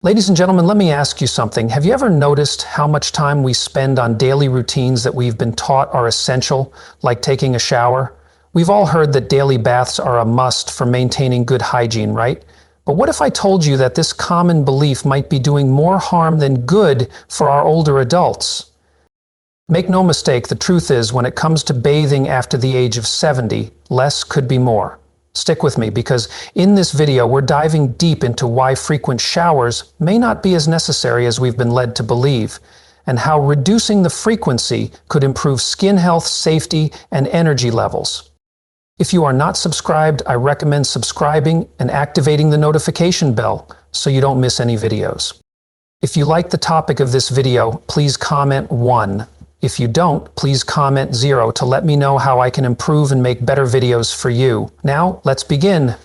Ladies and gentlemen, let me ask you something. Have you ever noticed how much time we spend on daily routines that we've been taught are essential, like taking a shower? We've all heard that daily baths are a must for maintaining good hygiene, right? But what if I told you that this common belief might be doing more harm than good for our older adults? Make no mistake, the truth is, when it comes to bathing after the age of 70, less could be more. Stick with me, because in this video we're diving deep into why frequent showers may not be as necessary as we've been led to believe, and how reducing the frequency could improve skin health, safety, and energy levels. If you are not subscribed, I recommend subscribing and activating the notification bell so you don't miss any videos. If you like the topic of this video, please comment 1. If you don't, please comment 0 to let me know how I can improve and make better videos for you. Now, let's begin.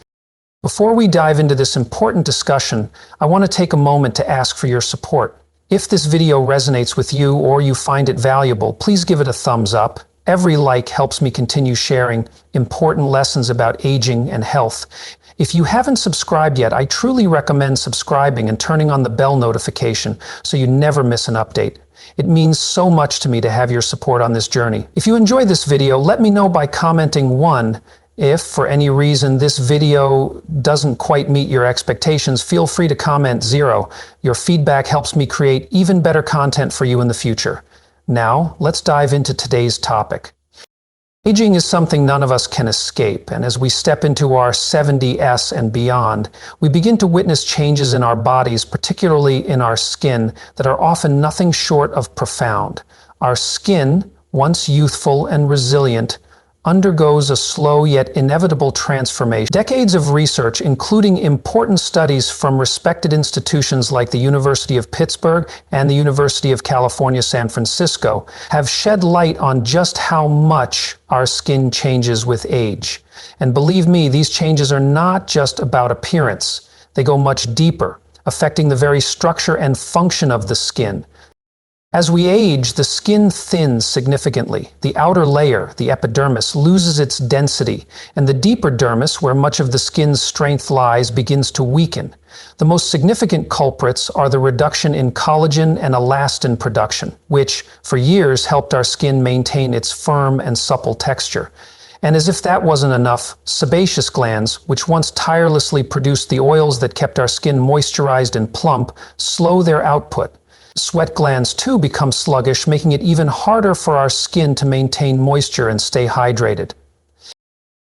Before we dive into this important discussion, I want to take a moment to ask for your support. If this video resonates with you or you find it valuable, please give it a thumbs up. Every like helps me continue sharing important lessons about aging and health. If you haven't subscribed yet, I truly recommend subscribing and turning on the bell notification so you never miss an update. It means so much to me to have your support on this journey. If you enjoyed this video, let me know by commenting 1. If, for any reason, this video doesn't quite meet your expectations, feel free to comment 0. Your feedback helps me create even better content for you in the future. Now, let's dive into today's topic. Aging is something none of us can escape, and as we step into our 70s and beyond, we begin to witness changes in our bodies, particularly in our skin, that are often nothing short of profound. Our skin, once youthful and resilient, undergoes a slow yet inevitable transformation. Decades of research, including important studies from respected institutions like the University of Pittsburgh and the University of California, San Francisco, have shed light on just how much our skin changes with age. And believe me, these changes are not just about appearance. They go much deeper, affecting the very structure and function of the skin. As we age, the skin thins significantly. The outer layer, the epidermis, loses its density, and the deeper dermis, where much of the skin's strength lies, begins to weaken. The most significant culprits are the reduction in collagen and elastin production, which, for years, helped our skin maintain its firm and supple texture. And as if that wasn't enough, sebaceous glands, which once tirelessly produced the oils that kept our skin moisturized and plump, slow their output. Sweat glands too become sluggish, making it even harder for our skin to maintain moisture and stay hydrated.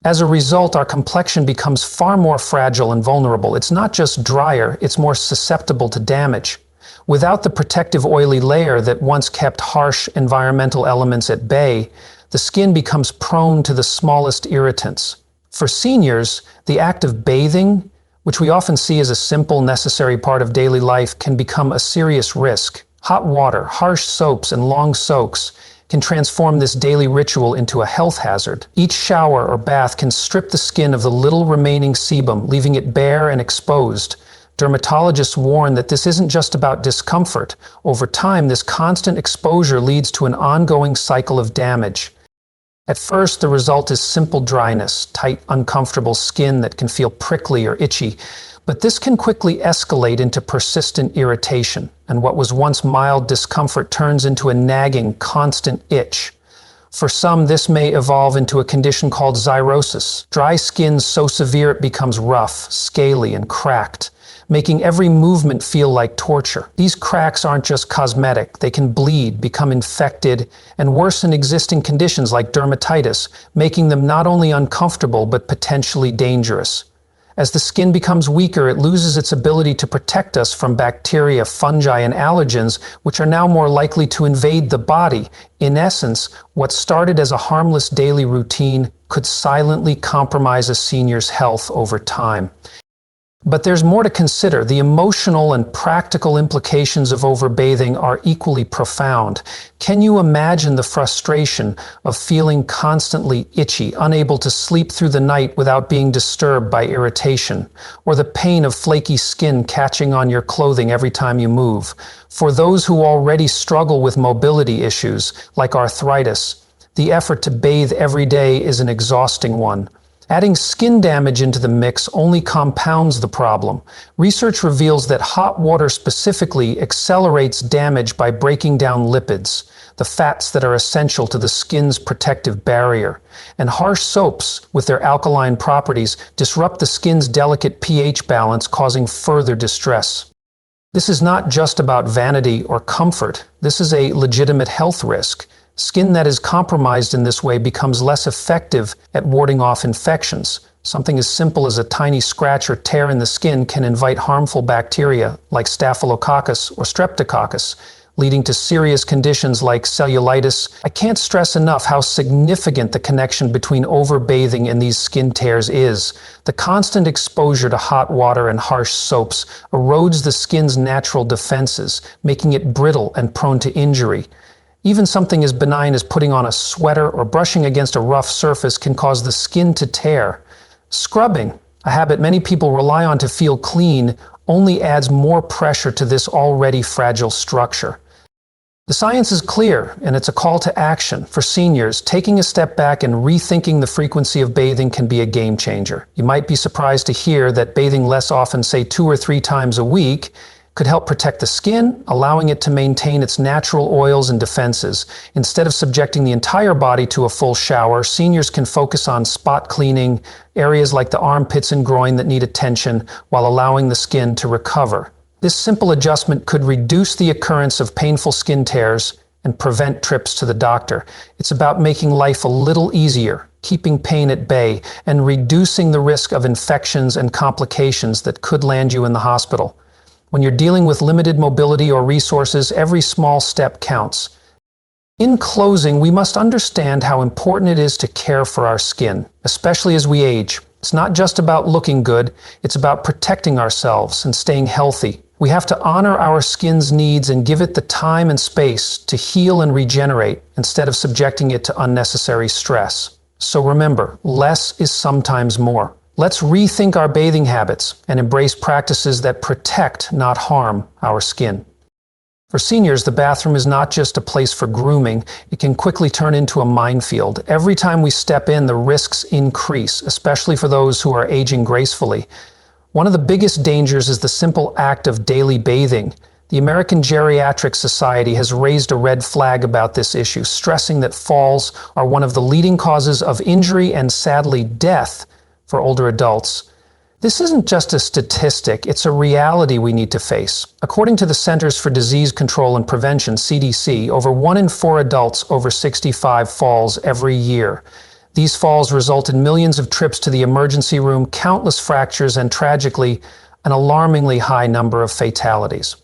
As a result, our complexion becomes far more fragile and vulnerable. It's not just drier, it's more susceptible to damage. Without the protective oily layer that once kept harsh environmental elements at bay, the skin becomes prone to the smallest irritants. For seniors, the act of bathing, which we often see as a simple, necessary part of daily life, can become a serious risk. Hot water, harsh soaps, and long soaks can transform this daily ritual into a health hazard. Each shower or bath can strip the skin of the little remaining sebum, leaving it bare and exposed. Dermatologists warn that this isn't just about discomfort. Over time, this constant exposure leads to an ongoing cycle of damage. At first, the result is simple dryness, tight, uncomfortable skin that can feel prickly or itchy. But this can quickly escalate into persistent irritation, and what was once mild discomfort turns into a nagging, constant itch. For some, this may evolve into a condition called xerosis, dry skin so severe it becomes rough, scaly, and cracked, making every movement feel like torture. These cracks aren't just cosmetic. They can bleed, become infected, and worsen existing conditions like dermatitis, making them not only uncomfortable but potentially dangerous. As the skin becomes weaker, it loses its ability to protect us from bacteria, fungi, and allergens, which are now more likely to invade the body. In essence, what started as a harmless daily routine could silently compromise a senior's health over time. But there's more to consider. The emotional and practical implications of overbathing are equally profound. Can you imagine the frustration of feeling constantly itchy, unable to sleep through the night without being disturbed by irritation? Or the pain of flaky skin catching on your clothing every time you move? For those who already struggle with mobility issues, like arthritis, the effort to bathe every day is an exhausting one. Adding skin damage into the mix only compounds the problem. Research reveals that hot water specifically accelerates damage by breaking down lipids, the fats that are essential to the skin's protective barrier. And harsh soaps, with their alkaline properties, disrupt the skin's delicate pH balance, causing further distress. This is not just about vanity or comfort. This is a legitimate health risk. Skin that is compromised in this way becomes less effective at warding off infections. Something as simple as a tiny scratch or tear in the skin can invite harmful bacteria like Staphylococcus or Streptococcus, leading to serious conditions like cellulitis. I can't stress enough how significant the connection between overbathing and these skin tears is. The constant exposure to hot water and harsh soaps erodes the skin's natural defenses, making it brittle and prone to injury. Even something as benign as putting on a sweater or brushing against a rough surface can cause the skin to tear. Scrubbing, a habit many people rely on to feel clean, only adds more pressure to this already fragile structure. The science is clear, and it's a call to action. For seniors, taking a step back and rethinking the frequency of bathing can be a game changer. You might be surprised to hear that bathing less often, say 2 or 3 times a week, could help protect the skin, allowing it to maintain its natural oils and defenses. Instead of subjecting the entire body to a full shower, seniors can focus on spot cleaning, areas like the armpits and groin that need attention, while allowing the skin to recover. This simple adjustment could reduce the occurrence of painful skin tears and prevent trips to the doctor. It's about making life a little easier, keeping pain at bay, and reducing the risk of infections and complications that could land you in the hospital. When you're dealing with limited mobility or resources, every small step counts. In closing, we must understand how important it is to care for our skin, especially as we age. It's not just about looking good, it's about protecting ourselves and staying healthy. We have to honor our skin's needs and give it the time and space to heal and regenerate instead of subjecting it to unnecessary stress. So remember, less is sometimes more. Let's rethink our bathing habits and embrace practices that protect, not harm, our skin. For seniors, the bathroom is not just a place for grooming. It can quickly turn into a minefield. Every time we step in, the risks increase, especially for those who are aging gracefully. One of the biggest dangers is the simple act of daily bathing. The American Geriatric Society has raised a red flag about this issue, stressing that falls are one of the leading causes of injury and, sadly, death for older adults. This isn't just a statistic, it's a reality we need to face. According to the Centers for Disease Control and Prevention, CDC, over 1 in 4 adults over 65 falls every year. These falls result in millions of trips to the emergency room, countless fractures, and tragically, an alarmingly high number of fatalities.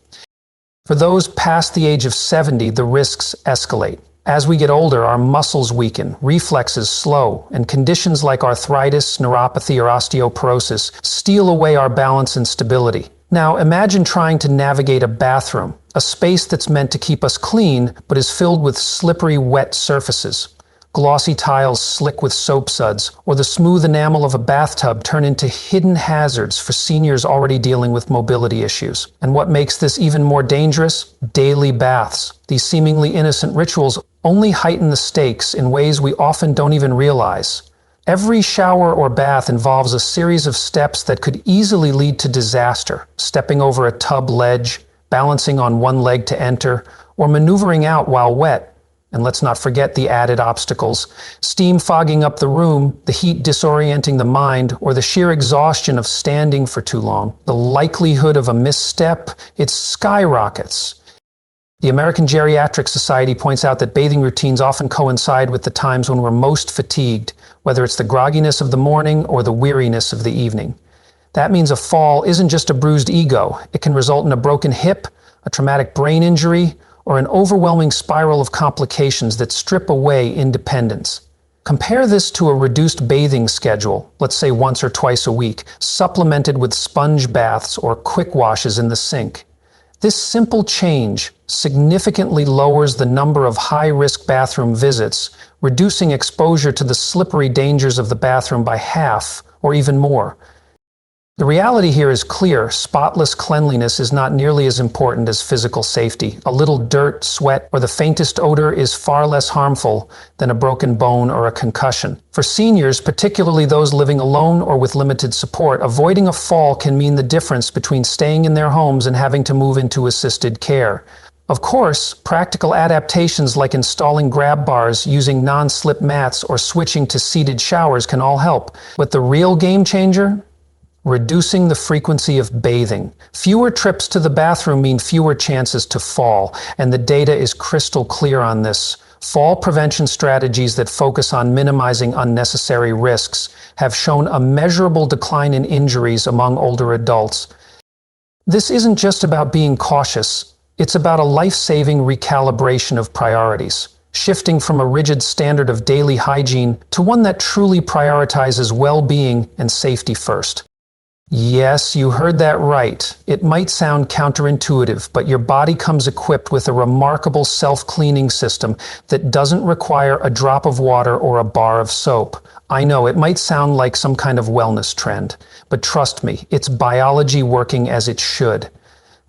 For those past the age of 70, the risks escalate. As we get older, our muscles weaken, reflexes slow, and conditions like arthritis, neuropathy, or osteoporosis steal away our balance and stability. Now, imagine trying to navigate a bathroom, a space that's meant to keep us clean, but is filled with slippery, wet surfaces. Glossy tiles slick with soap suds, or the smooth enamel of a bathtub turn into hidden hazards for seniors already dealing with mobility issues. And what makes this even more dangerous? Daily baths. These seemingly innocent rituals only heighten the stakes in ways we often don't even realize. Every shower or bath involves a series of steps that could easily lead to disaster. Stepping over a tub ledge, balancing on one leg to enter, or maneuvering out while wet. And let's not forget the added obstacles. Steam fogging up the room, the heat disorienting the mind, or the sheer exhaustion of standing for too long. The likelihood of a misstep, it skyrockets. The American Geriatric Society points out that bathing routines often coincide with the times when we're most fatigued, whether it's the grogginess of the morning or the weariness of the evening. That means a fall isn't just a bruised ego. It can result in a broken hip, a traumatic brain injury, or an overwhelming spiral of complications that strip away independence. Compare this to a reduced bathing schedule, let's say once or twice a week, supplemented with sponge baths or quick washes in the sink. This simple change significantly lowers the number of high-risk bathroom visits, reducing exposure to the slippery dangers of the bathroom by half or even more. The reality here is clear. Spotless cleanliness is not nearly as important as physical safety. A little dirt, sweat, or the faintest odor is far less harmful than a broken bone or a concussion. For seniors, particularly those living alone or with limited support, avoiding a fall can mean the difference between staying in their homes and having to move into assisted care. Of course, practical adaptations like installing grab bars, using non-slip mats, or switching to seated showers can all help. But the real game changer? Reducing the frequency of bathing. Fewer trips to the bathroom mean fewer chances to fall, and the data is crystal clear on this. Fall prevention strategies that focus on minimizing unnecessary risks have shown a measurable decline in injuries among older adults. This isn't just about being cautious, it's about a life-saving recalibration of priorities, shifting from a rigid standard of daily hygiene to one that truly prioritizes well-being and safety first. Yes, you heard that right. It might sound counterintuitive, but your body comes equipped with a remarkable self-cleaning system that doesn't require a drop of water or a bar of soap. I know, it might sound like some kind of wellness trend, but trust me, it's biology working as it should.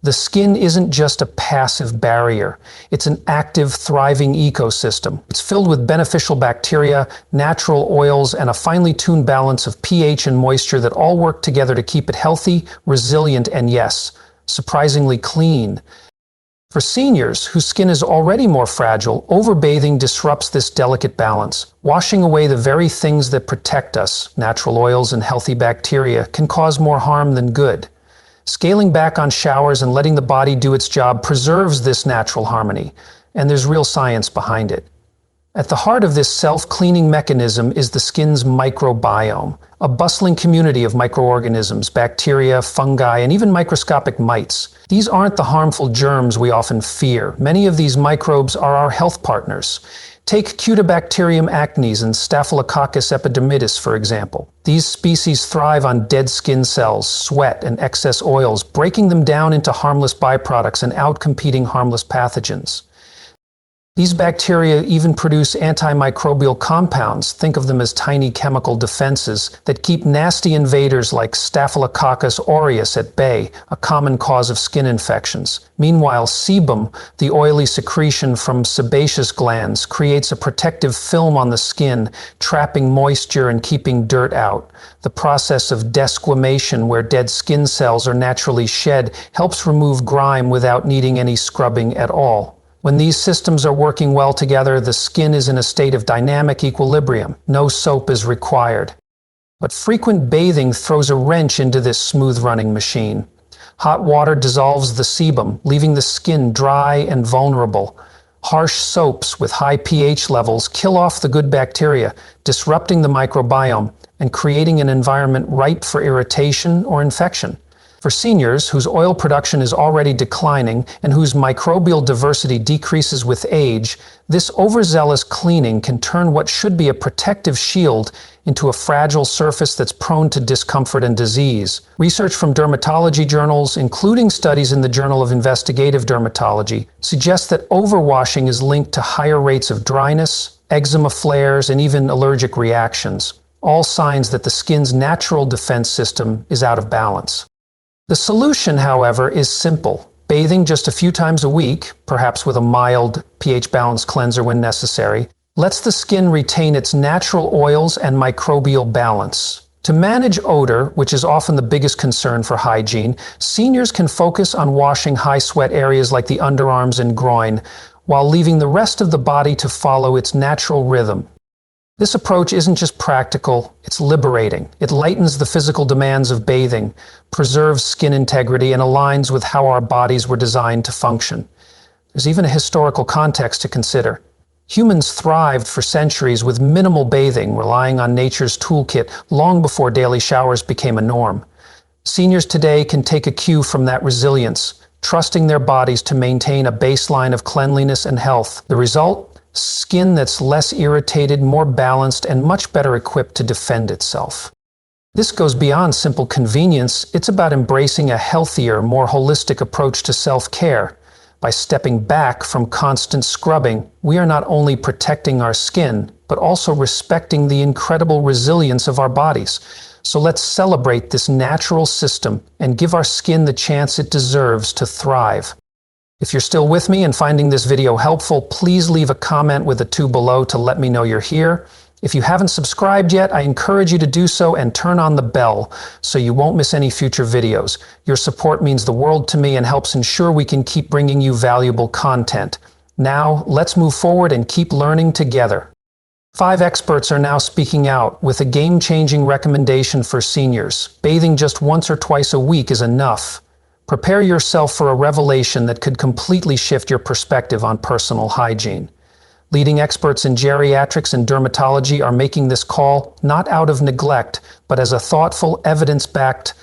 The skin isn't just a passive barrier. It's an active, thriving ecosystem. It's filled with beneficial bacteria, natural oils, and a finely tuned balance of pH and moisture that all work together to keep it healthy, resilient, and yes, surprisingly clean. For seniors, whose skin is already more fragile, overbathing disrupts this delicate balance. Washing away the very things that protect us, natural oils and healthy bacteria, can cause more harm than good. Scaling back on showers and letting the body do its job preserves this natural harmony, and there's real science behind it. At the heart of this self-cleaning mechanism is the skin's microbiome, a bustling community of microorganisms, bacteria, fungi, and even microscopic mites. These aren't the harmful germs we often fear. Many of these microbes are our health partners. Take Cutibacterium acnes and Staphylococcus epidermidis, for example. These species thrive on dead skin cells, sweat, and excess oils, breaking them down into harmless byproducts and outcompeting harmless pathogens. These bacteria even produce antimicrobial compounds, think of them as tiny chemical defenses, that keep nasty invaders like Staphylococcus aureus at bay, a common cause of skin infections. Meanwhile, sebum, the oily secretion from sebaceous glands, creates a protective film on the skin, trapping moisture and keeping dirt out. The process of desquamation, where dead skin cells are naturally shed, helps remove grime without needing any scrubbing at all. When these systems are working well together, the skin is in a state of dynamic equilibrium. No soap is required. But frequent bathing throws a wrench into this smooth-running machine. Hot water dissolves the sebum, leaving the skin dry and vulnerable. Harsh soaps with high pH levels kill off the good bacteria, disrupting the microbiome and creating an environment ripe for irritation or infection. For seniors whose oil production is already declining and whose microbial diversity decreases with age, this overzealous cleaning can turn what should be a protective shield into a fragile surface that's prone to discomfort and disease. Research from dermatology journals, including studies in the Journal of Investigative Dermatology, suggests that overwashing is linked to higher rates of dryness, eczema flares, and even allergic reactions, all signs that the skin's natural defense system is out of balance. The solution, however, is simple. Bathing just a few times a week, perhaps with a mild pH-balanced cleanser when necessary, lets the skin retain its natural oils and microbial balance. To manage odor, which is often the biggest concern for hygiene, seniors can focus on washing high-sweat areas like the underarms and groin, while leaving the rest of the body to follow its natural rhythm. This approach isn't just practical, it's liberating. It lightens the physical demands of bathing, preserves skin integrity, and aligns with how our bodies were designed to function. There's even a historical context to consider. Humans thrived for centuries with minimal bathing, relying on nature's toolkit long before daily showers became a norm. Seniors today can take a cue from that resilience, trusting their bodies to maintain a baseline of cleanliness and health. The result? Skin that's less irritated, more balanced, and much better equipped to defend itself. This goes beyond simple convenience. It's about embracing a healthier, more holistic approach to self-care. By stepping back from constant scrubbing, we are not only protecting our skin, but also respecting the incredible resilience of our bodies. So let's celebrate this natural system and give our skin the chance it deserves to thrive. If you're still with me and finding this video helpful, please leave a comment with a 2 below to let me know you're here. If you haven't subscribed yet, I encourage you to do so and turn on the bell so you won't miss any future videos. Your support means the world to me and helps ensure we can keep bringing you valuable content. Now, let's move forward and keep learning together. 5 experts are now speaking out with a game-changing recommendation for seniors. Bathing just once or twice a week is enough. Prepare yourself for a revelation that could completely shift your perspective on personal hygiene. Leading experts in geriatrics and dermatology are making this call not out of neglect, but as a thoughtful, evidence-backed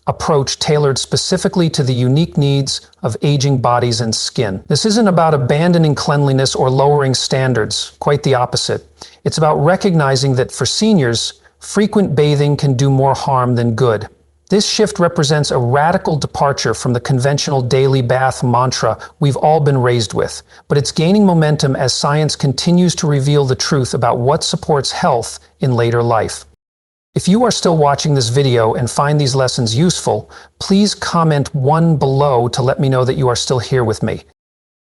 approach tailored specifically to the unique needs of aging bodies and skin. This isn't about abandoning cleanliness or lowering standards, quite the opposite. It's about recognizing that for seniors, frequent bathing can do more harm than good. This shift represents a radical departure from the conventional daily bath mantra we've all been raised with, but it's gaining momentum as science continues to reveal the truth about what supports health in later life. If you are still watching this video and find these lessons useful, please comment 1 below to let me know that you are still here with me.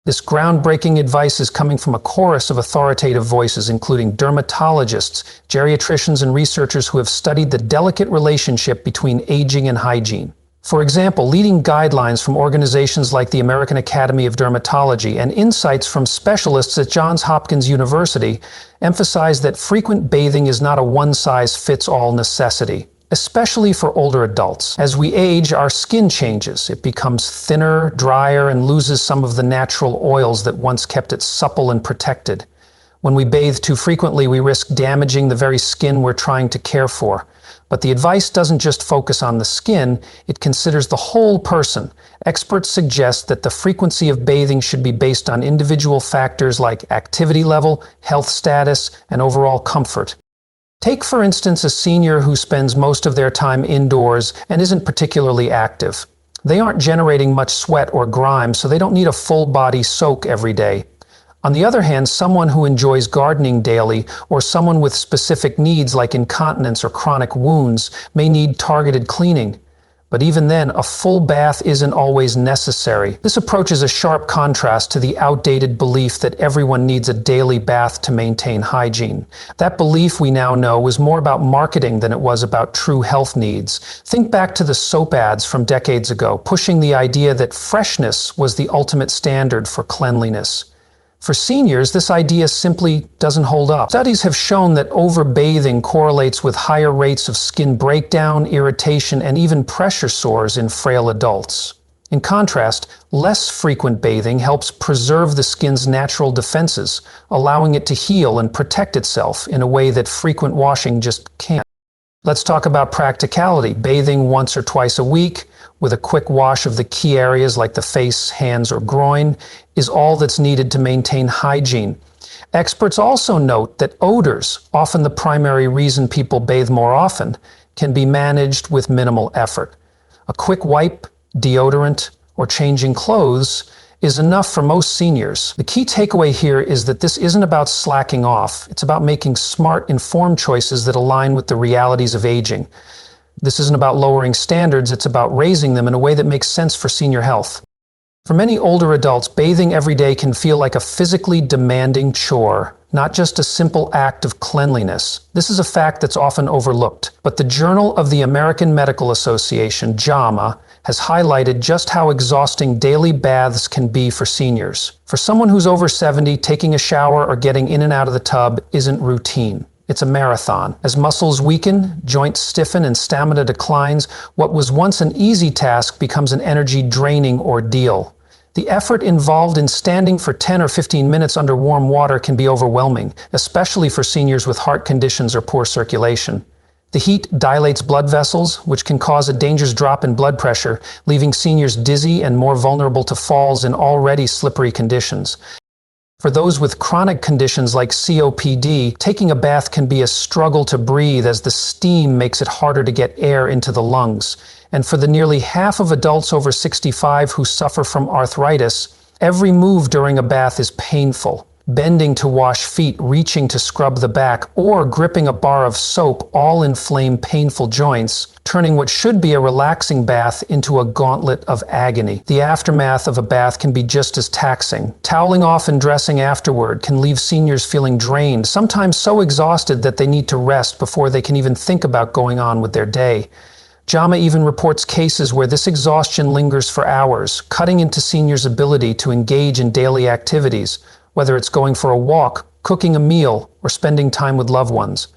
This groundbreaking advice is coming from a chorus of authoritative voices, including dermatologists, geriatricians, and researchers who have studied the delicate relationship between aging and hygiene. For example, leading guidelines from organizations like the American Academy of Dermatology and insights from specialists at Johns Hopkins University emphasize that frequent bathing is not a one-size-fits-all necessity, especially for older adults. As we age, our skin changes. It becomes thinner, drier, and loses some of the natural oils that once kept it supple and protected. When we bathe too frequently, we risk damaging the very skin we're trying to care for. But the advice doesn't just focus on the skin, it considers the whole person. Experts suggest that the frequency of bathing should be based on individual factors like activity level, health status, and overall comfort. Take, for instance, a senior who spends most of their time indoors and isn't particularly active. They aren't generating much sweat or grime, so they don't need a full-body soak every day. On the other hand, someone who enjoys gardening daily or someone with specific needs like incontinence or chronic wounds may need targeted cleaning. But even then, a full bath isn't always necessary. This approach is a sharp contrast to the outdated belief that everyone needs a daily bath to maintain hygiene. That belief, we now know, was more about marketing than it was about true health needs. Think back to the soap ads from decades ago, pushing the idea that freshness was the ultimate standard for cleanliness. For seniors, this idea simply doesn't hold up. Studies have shown that overbathing correlates with higher rates of skin breakdown, irritation, and even pressure sores in frail adults. In contrast, less frequent bathing helps preserve the skin's natural defenses, allowing it to heal and protect itself in a way that frequent washing just can't. Let's talk about practicality. Bathing once or twice a week, with a quick wash of the key areas like the face, hands, or groin, is all that's needed to maintain hygiene. Experts also note that odors, often the primary reason people bathe more often, can be managed with minimal effort. A quick wipe, deodorant, or changing clothes is enough for most seniors. The key takeaway here is that this isn't about slacking off. It's about making smart, informed choices that align with the realities of aging. This isn't about lowering standards, it's about raising them in a way that makes sense for senior health. For many older adults, bathing every day can feel like a physically demanding chore, not just a simple act of cleanliness. This is a fact that's often overlooked. But the Journal of the American Medical Association, JAMA, has highlighted just how exhausting daily baths can be for seniors. For someone who's over 70, taking a shower or getting in and out of the tub isn't routine. It's a marathon. As muscles weaken, joints stiffen, and stamina declines, what was once an easy task becomes an energy-draining ordeal. The effort involved in standing for 10 or 15 minutes under warm water can be overwhelming, especially for seniors with heart conditions or poor circulation. The heat dilates blood vessels, which can cause a dangerous drop in blood pressure, leaving seniors dizzy and more vulnerable to falls in already slippery conditions. For those with chronic conditions like COPD, taking a bath can be a struggle to breathe as the steam makes it harder to get air into the lungs. And for the nearly half of adults over 65 who suffer from arthritis, every move during a bath is painful. bending to wash feet, reaching to scrub the back, or gripping a bar of soap all inflame painful joints, turning what should be a relaxing bath into a gauntlet of agony. The aftermath of a bath can be just as taxing. Toweling off and dressing afterward can leave seniors feeling drained, sometimes so exhausted that they need to rest before they can even think about going on with their day. JAMA even reports cases where this exhaustion lingers for hours, cutting into seniors' ability to engage in daily activities, whether it's going for a walk, cooking a meal, or spending time with loved ones.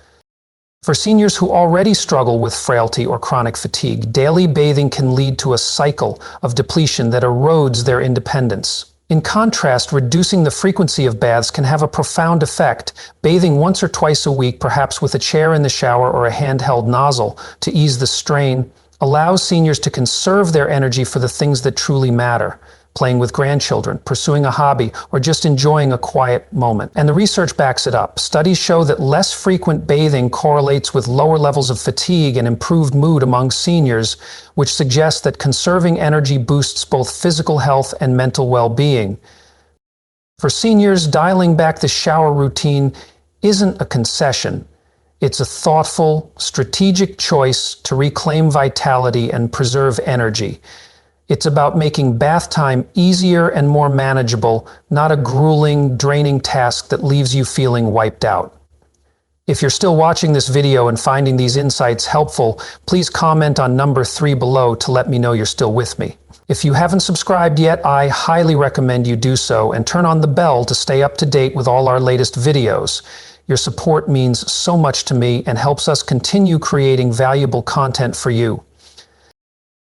For seniors who already struggle with frailty or chronic fatigue, daily bathing can lead to a cycle of depletion that erodes their independence. In contrast, reducing the frequency of baths can have a profound effect. Bathing once or twice a week, perhaps with a chair in the shower or a handheld nozzle to ease the strain, allows seniors to conserve their energy for the things that truly matter: playing with grandchildren, pursuing a hobby, or just enjoying a quiet moment. And the research backs it up. Studies show that less frequent bathing correlates with lower levels of fatigue and improved mood among seniors, which suggests that conserving energy boosts both physical health and mental well-being. For seniors, dialing back the shower routine isn't a concession. It's a thoughtful, strategic choice to reclaim vitality and preserve energy. It's about making bath time easier and more manageable, not a grueling, draining task that leaves you feeling wiped out. If you're still watching this video and finding these insights helpful, please comment on number 3 below to let me know you're still with me. If you haven't subscribed yet, I highly recommend you do so and turn on the bell to stay up to date with all our latest videos. Your support means so much to me and helps us continue creating valuable content for you.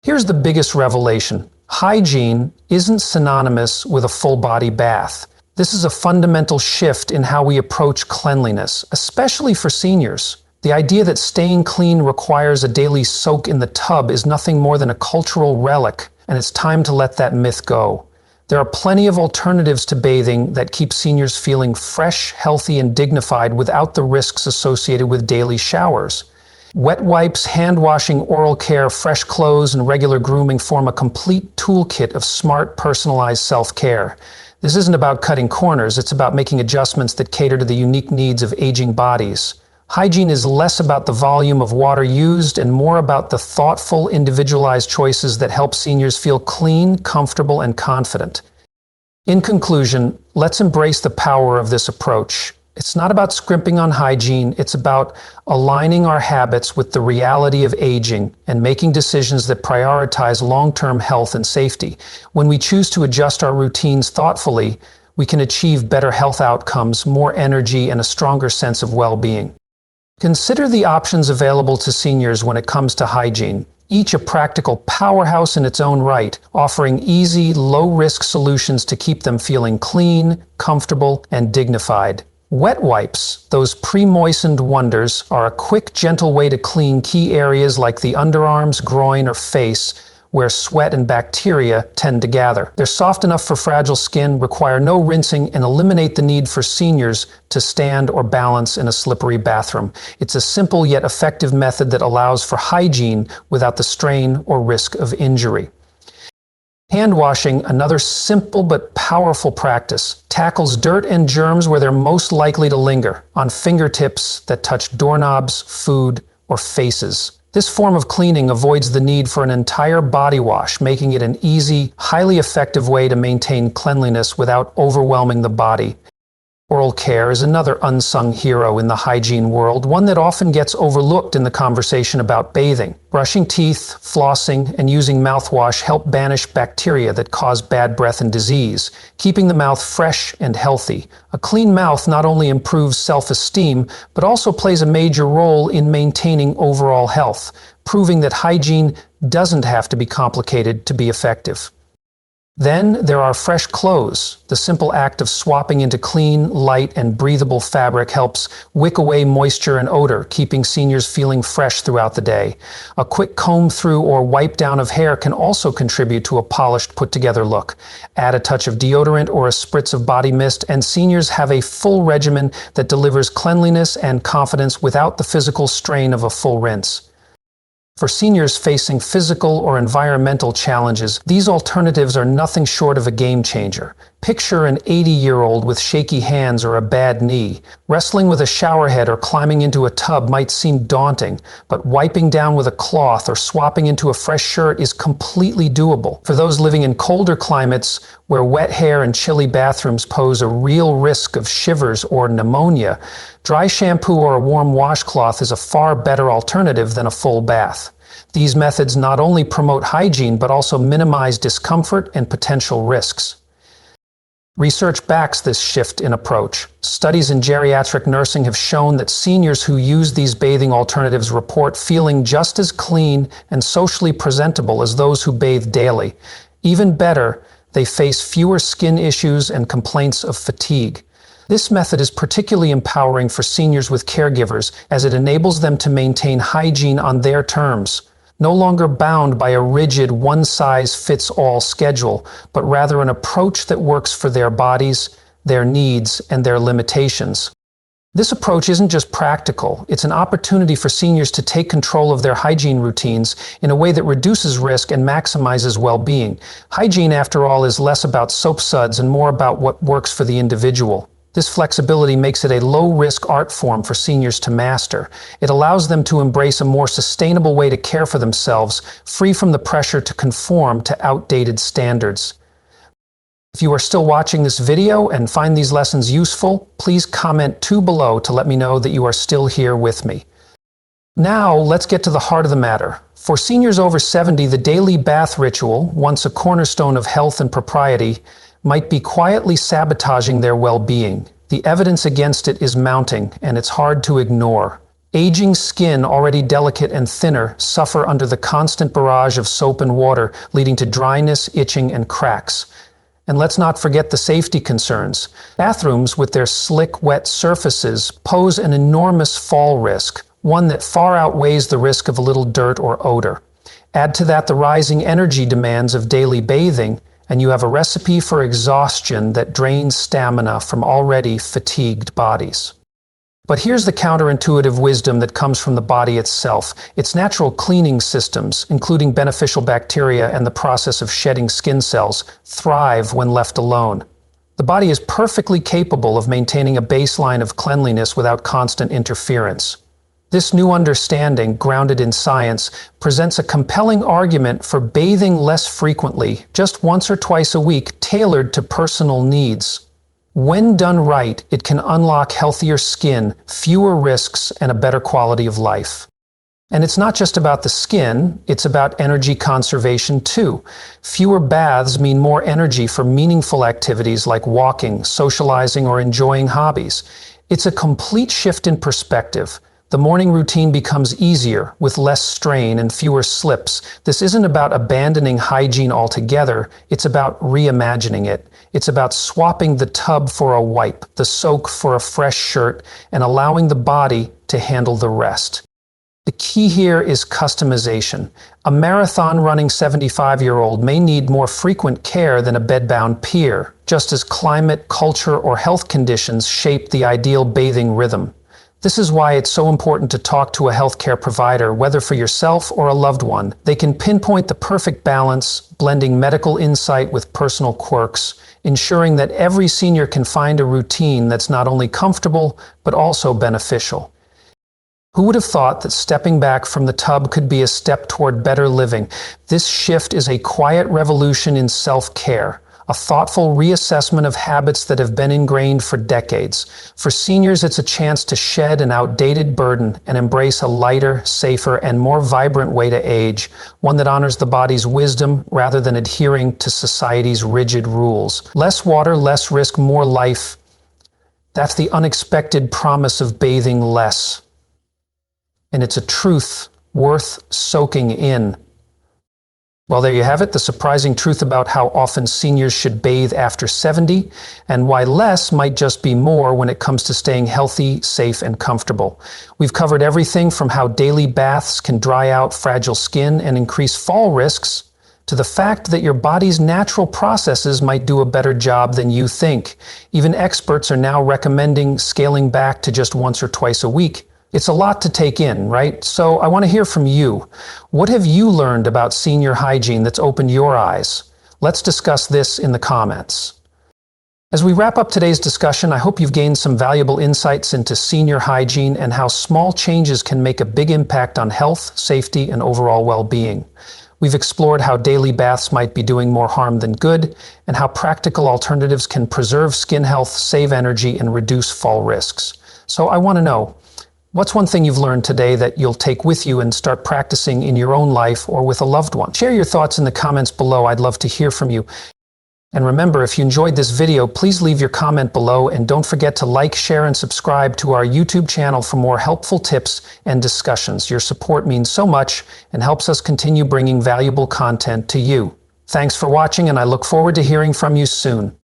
Here's the biggest revelation. Hygiene isn't synonymous with a full-body bath. This is a fundamental shift in how we approach cleanliness, especially for seniors. The idea that staying clean requires a daily soak in the tub is nothing more than a cultural relic, and it's time to let that myth go. There are plenty of alternatives to bathing that keep seniors feeling fresh, healthy, and dignified without the risks associated with daily showers. Wet wipes, hand washing, oral care, fresh clothes, and regular grooming form a complete toolkit of smart, personalized self-care. This isn't about cutting corners, it's about making adjustments that cater to the unique needs of aging bodies. Hygiene is less about the volume of water used and more about the thoughtful, individualized choices that help seniors feel clean, comfortable, and confident. In conclusion, let's embrace the power of this approach. It's not about scrimping on hygiene, it's about aligning our habits with the reality of aging and making decisions that prioritize long-term health and safety. When we choose to adjust our routines thoughtfully, we can achieve better health outcomes, more energy, and a stronger sense of well-being. Consider the options available to seniors when it comes to hygiene, each a practical powerhouse in its own right, offering easy, low-risk solutions to keep them feeling clean, comfortable, and dignified. Wet wipes, those pre-moistened wonders, are a quick, gentle way to clean key areas like the underarms, groin, or face, where sweat and bacteria tend to gather. They're soft enough for fragile skin, require no rinsing, and eliminate the need for seniors to stand or balance in a slippery bathroom. It's a simple yet effective method that allows for hygiene without the strain or risk of injury. Hand washing, another simple but powerful practice, tackles dirt and germs where they're most likely to linger, on fingertips that touch doorknobs, food, or faces. This form of cleaning avoids the need for an entire body wash, making it an easy, highly effective way to maintain cleanliness without overwhelming the body. Oral care is another unsung hero in the hygiene world, one that often gets overlooked in the conversation about bathing. Brushing teeth, flossing, and using mouthwash help banish bacteria that cause bad breath and disease, keeping the mouth fresh and healthy. A clean mouth not only improves self-esteem, but also plays a major role in maintaining overall health, proving that hygiene doesn't have to be complicated to be effective. Then there are fresh clothes. The simple act of swapping into clean, light, and breathable fabric helps wick away moisture and odor, keeping seniors feeling fresh throughout the day. A quick comb through or wipe down of hair can also contribute to a polished, put-together look. Add a touch of deodorant or a spritz of body mist, and seniors have a full regimen that delivers cleanliness and confidence without the physical strain of a full rinse. For seniors facing physical or environmental challenges, these alternatives are nothing short of a game changer. Picture an 80-year-old with shaky hands or a bad knee. Wrestling with a showerhead or climbing into a tub might seem daunting, but wiping down with a cloth or swapping into a fresh shirt is completely doable. For those living in colder climates, where wet hair and chilly bathrooms pose a real risk of shivers or pneumonia, dry shampoo or a warm washcloth is a far better alternative than a full bath. These methods not only promote hygiene but also minimize discomfort and potential risks. Research backs this shift in approach. Studies in geriatric nursing have shown that seniors who use these bathing alternatives report feeling just as clean and socially presentable as those who bathe daily. Even better, they face fewer skin issues and complaints of fatigue. This method is particularly empowering for seniors with caregivers, as it enables them to maintain hygiene on their terms, no longer bound by a rigid one-size-fits-all schedule, but rather an approach that works for their bodies, their needs, and their limitations. This approach isn't just practical, it's an opportunity for seniors to take control of their hygiene routines in a way that reduces risk and maximizes well-being. Hygiene, after all, is less about soap suds and more about what works for the individual. This flexibility makes it a low-risk art form for seniors to master. It allows them to embrace a more sustainable way to care for themselves, free from the pressure to conform to outdated standards. If you are still watching this video and find these lessons useful, please comment below to let me know that you are still here with me. Now, let's get to the heart of the matter. For seniors over 70, the daily bath ritual, once a cornerstone of health and propriety, might be quietly sabotaging their well-being. The evidence against it is mounting, and it's hard to ignore. Aging skin, already delicate and thinner, suffer under the constant barrage of soap and water, leading to dryness, itching, and cracks. And let's not forget the safety concerns. Bathrooms, with their slick, wet surfaces, pose an enormous fall risk, one that far outweighs the risk of a little dirt or odor. Add to that the rising energy demands of daily bathing, and you have a recipe for exhaustion that drains stamina from already fatigued bodies. But here's the counterintuitive wisdom that comes from the body itself. Its natural cleaning systems, including beneficial bacteria and the process of shedding skin cells, thrive when left alone. The body is perfectly capable of maintaining a baseline of cleanliness without constant interference. This new understanding, grounded in science, presents a compelling argument for bathing less frequently, just once or twice a week, tailored to personal needs. When done right, it can unlock healthier skin, fewer risks, and a better quality of life. And it's not just about the skin, it's about energy conservation too. Fewer baths mean more energy for meaningful activities like walking, socializing, or enjoying hobbies. It's a complete shift in perspective. The morning routine becomes easier, with less strain and fewer slips. This isn't about abandoning hygiene altogether, it's about reimagining it. It's about swapping the tub for a wipe, the soak for a fresh shirt, and allowing the body to handle the rest. The key here is customization. A marathon-running 75-year-old may need more frequent care than a bedbound peer, just as climate, culture, or health conditions shape the ideal bathing rhythm. This is why it's so important to talk to a healthcare provider, whether for yourself or a loved one. They can pinpoint the perfect balance, blending medical insight with personal quirks, ensuring that every senior can find a routine that's not only comfortable, but also beneficial. Who would have thought that stepping back from the tub could be a step toward better living? This shift is a quiet revolution in self-care, a thoughtful reassessment of habits that have been ingrained for decades. For seniors, it's a chance to shed an outdated burden and embrace a lighter, safer, and more vibrant way to age, one that honors the body's wisdom rather than adhering to society's rigid rules. Less water, less risk, more life. That's the unexpected promise of bathing less. And it's a truth worth soaking in. Well, there you have it, the surprising truth about how often seniors should bathe after 70, and why less might just be more when it comes to staying healthy, safe, and comfortable. We've covered everything from how daily baths can dry out fragile skin and increase fall risks, to the fact that your body's natural processes might do a better job than you think. Even experts are now recommending scaling back to just once or twice a week. It's a lot to take in, right? So I want to hear from you. What have you learned about senior hygiene that's opened your eyes? Let's discuss this in the comments. As we wrap up today's discussion, I hope you've gained some valuable insights into senior hygiene and how small changes can make a big impact on health, safety, and overall well-being. We've explored how daily baths might be doing more harm than good, and how practical alternatives can preserve skin health, save energy, and reduce fall risks. So I want to know, what's one thing you've learned today that you'll take with you and start practicing in your own life or with a loved one? Share your thoughts in the comments below. I'd love to hear from you. And remember, if you enjoyed this video, please leave your comment below and don't forget to like, share, and subscribe to our YouTube channel for more helpful tips and discussions. Your support means so much and helps us continue bringing valuable content to you. Thanks for watching, and I look forward to hearing from you soon.